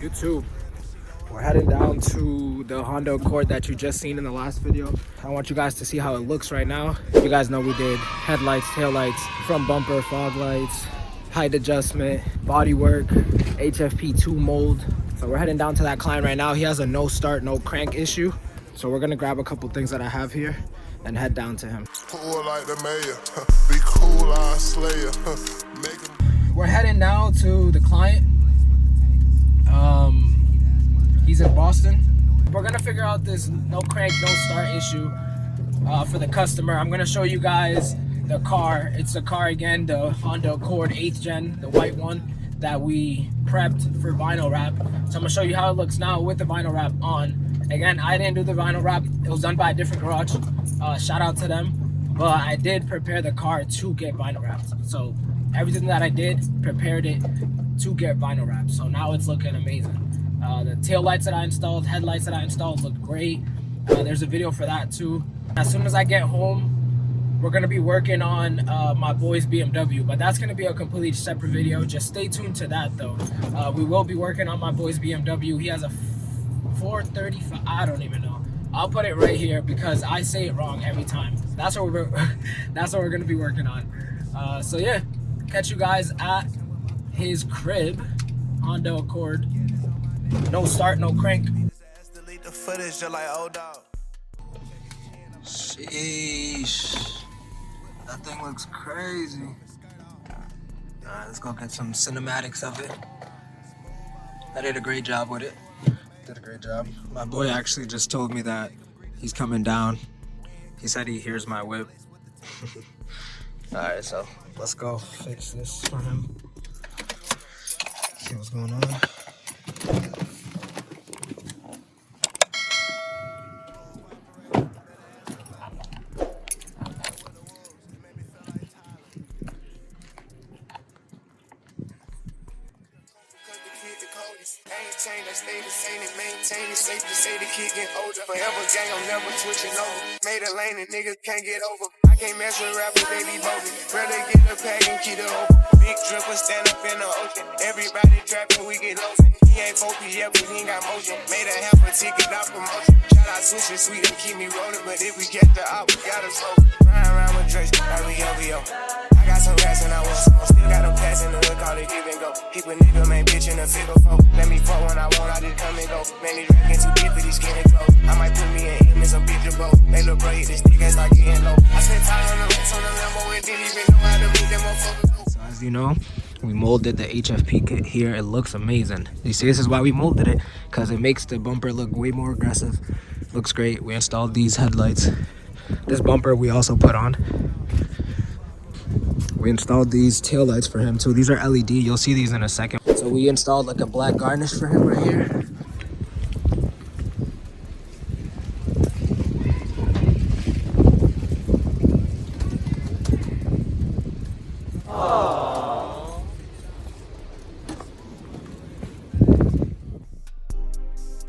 YouTube. We're heading down to the HondaAccord that you just seen in the last video. I want you guys to see how it looks right now. You guys know we did headlights, taillights, front bumper, fog lights, height adjustment, body work, HFP2 mold. So we're heading down to that client right now. He has a no start, no crank issue. So we're gonna grab a couple things that I have here and head down to him. Cool like the mayor. Be cool, I slayer. We're heading now to the client. He's in Boston. We're gonna figure out this no crank, no start issue for the customer. I'm gonna show you guys the car. It's the car again, the HondaAccord 8th gen, the white one that we prepped for vinyl wrap. So I'm gonna show you how it looks now with the vinyl wrap on. Again, I didn't do the vinyl wrap. It was done by a different garage. Shout out to them. But I did prepare the car to get vinyl wrapped. So everything that I did, prepared it to get vinyl wrapped. So now it's looking amazing. The tail lights that I installed, headlights that I installed look great. There's a video for that too. As soon as I get home, we're gonna be working on my boy's BMW, but that's gonna be a completely separate video. Just stay tuned to that though. We will be working on my boy's BMW. He has a 435, I don't even know. I'll put it right here because I say it wrong every time. That's what we're gonna be working on. So yeah, catch you guys at his crib, HondaAccord. No start, no crank. Delete the footage just like old dog. Sheesh. That thing looks crazy. Alright, let's go get some cinematics of it. I did a great job with it. Did a great job. My boy actually just told me that he's coming down. He said he hears my whip. Alright, so let's go fix this for him. See what's going on. Chain that stay the same and maintain it. Safe to say the kid get older. Forever gang, I'm never switching over. Made a lane and niggas can't get over. I can't mess with rappers, they be bogus. Rather get the pack and keep it open. Big dripper stand up in the ocean. Everybody trapping, we get lost. He ain't 4PF, but he ain't got motion. Made a half a ticket out promotion. Shout out Sushi Sweet and keep me rolling. But if we get the op, we gotta slow. Ride around with Drake, like we LVO. I got some rats and I want some. Still got them pass in the hood, call it give and go. Keep a nigga, man, bitch in a figure four. Let me fuck when I want, I just come and go. Man, these rapping too deep for these skinny clothes. I might put me in him in some picture boat. They look bro, hit this nigga start getting low. I spent time on the rats on the Lambo and didn't even know how to meet them motherfuckers. So as you know, we molded the HFP kit here. It looks amazing. You see, this is why we molded it, because it makes the bumper look way more aggressive. Looks great. We installed these headlights. This bumper we also put on. We installed these tail lights for him too. These are LED. You'll see these in a second. So we installed like a black garnish for him right here.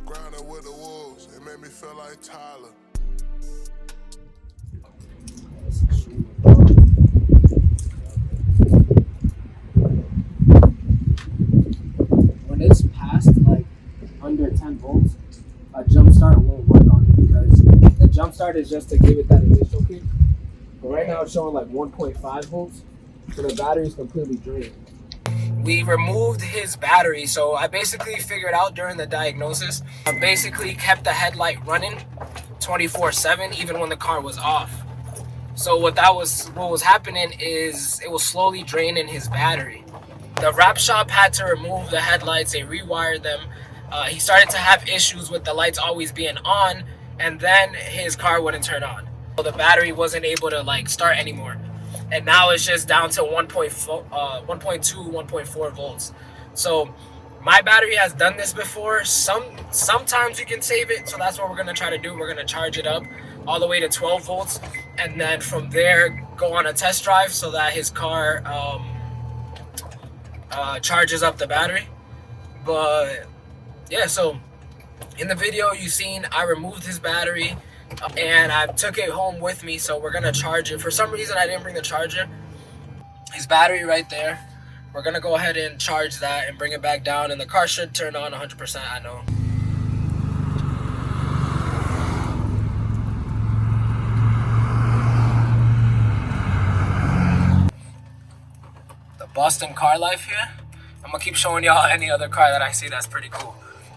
Grinding with the wolves, it made me feel like Tyler. When it's past like under 10 volts, a jump start won't work on it because the jump start is just to give it that initial kick. But right now it's showing like 1.5 volts, so the battery is completely drained. We removed his battery, so I basically figured out during the diagnosis, I basically kept the headlight running 24/7 even when the car was off. So what was happening is it was slowly draining his battery. The wrap shop had to remove the headlights. They rewired them. He started to have issues with the lights always being on, and then his car wouldn't turn on. So the battery wasn't able to like start anymore. And now it's just down to 1.2, 1.4 volts. So my battery has done this before. Sometimes you can save it. So that's what we're gonna try to do. We're gonna charge it up all the way to 12 volts, and then from there go on a test drive so that his car charges up the battery. But yeah, so in the video you seen, I removed his battery and I took it home with me, so we're gonna charge it. For some reason I didn't bring the charger. His battery right there. We're gonna go ahead and charge that and bring it back down, and the car should turn on 100%, I know. The Boston car life here. I'm gonna keep showing y'all any other car that I see that's pretty cool.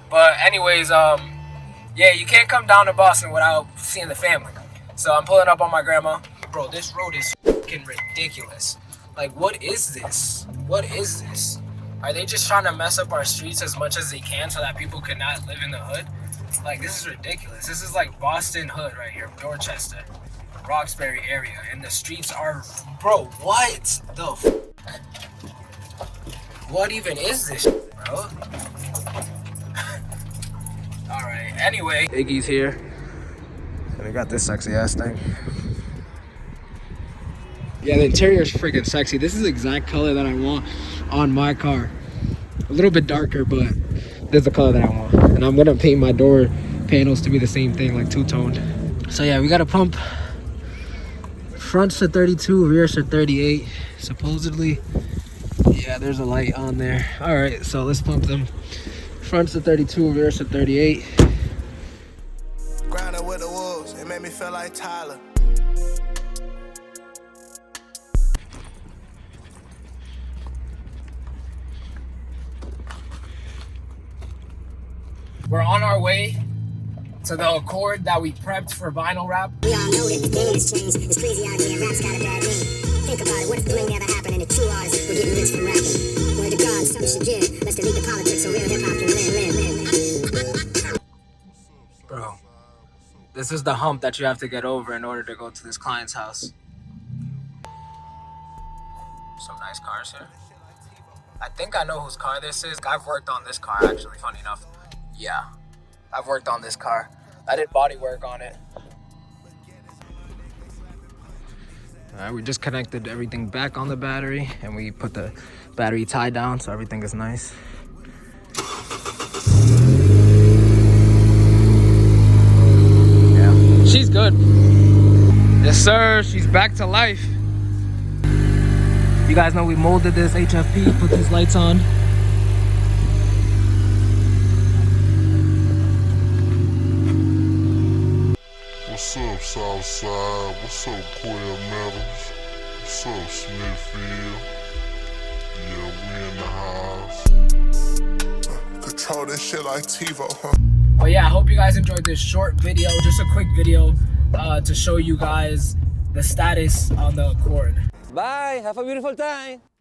But anyways, yeah, you can't come down to Boston without seeing the family. So I'm pulling up on my grandma. Bro, this road is fucking ridiculous. Like, what is this? What is this? Are they just trying to mess up our streets as much as they can so that people cannot live in the hood? Like, this is ridiculous. This is like Boston hood right here, Dorchester, Roxbury area, and the streets are, bro, what the f? What even is this, bro? Alright, anyway. Iggy's here. And we got this sexy ass thing. Yeah, the interior is freaking sexy. This is the exact color that I want on my car. A little bit darker, but this is the color that I want. And I'm gonna paint my door panels to be the same thing, like two-toned. So yeah, we got a pump. Fronts to 32, rears to 38. Supposedly, yeah, there's a light on there. All right, so let's pump them. Fronts to 32, rears to 38. Grounded with the wolves, it made me feel like Tyler. We're on our way to the Accord that we prepped for vinyl wrap. We all know that the game has changed. It's crazy out here. Rap's got a bad name. Think about it. What if bling never happened and the true artists were getting rich from rapping? Word to God, something should give. Let's delete the politics so real hip hop can live. Bro, this is the hump that you have to get over in order to go to this client's house. Some nice cars here. I think I know whose car this is. I've worked on this car actually, funny enough. Yeah, I've worked on this car. I did body work on it. All right, we just connected everything back on the battery and we put the battery tie down so everything is nice. Yeah, she's good. Yes, sir, she's back to life. You guys know we molded this HFP, put these lights on. What's up, Southside? What's up, Quail Meadows? What's up, Smithfield? Yeah, we in the house. Control this shit like TiVo, huh? But yeah, I hope you guys enjoyed this short video, just a quick video to show you guys the status on the Accord. Bye. Have a beautiful time.